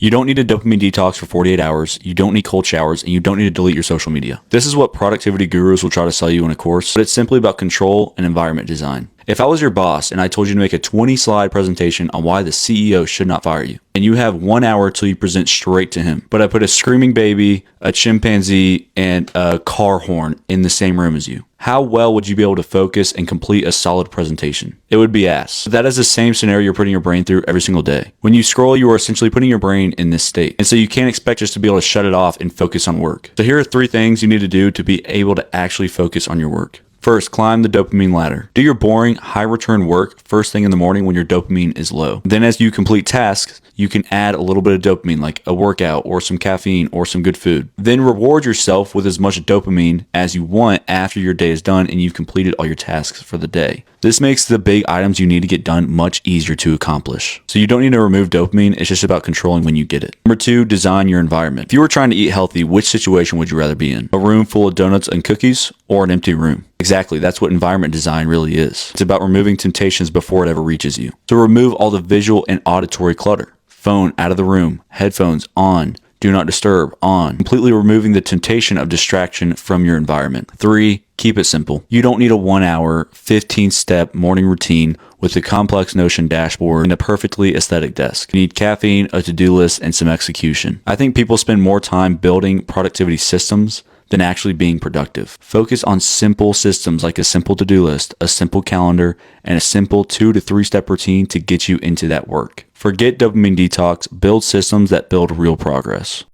You don't need a dopamine detox for 48 hours, you don't need cold showers, and you don't need to delete your social media. This is what productivity gurus will try to sell you in a course, but it's simply about control and environment design. If I was your boss and I told you to make a 20-slide presentation on why the CEO should not fire you, and you have 1 hour till you present straight to him, but I put a screaming baby, a chimpanzee, and a car horn in the same room as you, how well would you be able to focus and complete a solid presentation? It would be ass. That is the same scenario you're putting your brain through every single day. When you scroll, you are essentially putting your brain in this state. And so you can't expect just to be able to shut it off and focus on work. So here are 3 things you need to do to be able to actually focus on your work. First, climb the dopamine ladder. Do your boring, high return work first thing in the morning when your dopamine is low. Then as you complete tasks, you can add a little bit of dopamine like a workout or some caffeine or some good food. Then reward yourself with as much dopamine as you want after your day is done and you've completed all your tasks for the day. This makes the big items you need to get done much easier to accomplish. So you don't need to remove dopamine, it's just about controlling when you get it. Number 2, design your environment. If you were trying to eat healthy, which situation would you rather be in? A room full of donuts and cookies or an empty room? Exactly, that's what environment design really is. It's about removing temptations before it ever reaches you. So remove all the visual and auditory clutter. Phone out of the room, headphones on, do not disturb on, completely removing the temptation of distraction from your environment. 3, keep it simple. You don't need a 1 hour, 15-step morning routine with a complex Notion dashboard and a perfectly aesthetic desk. You need caffeine, a to-do list, and some execution. I think people spend more time building productivity systems than actually being productive. Focus on simple systems like a simple to-do list, a simple calendar, and a simple 2 to 3 step routine to get you into that work. Forget dopamine detox, build systems that build real progress.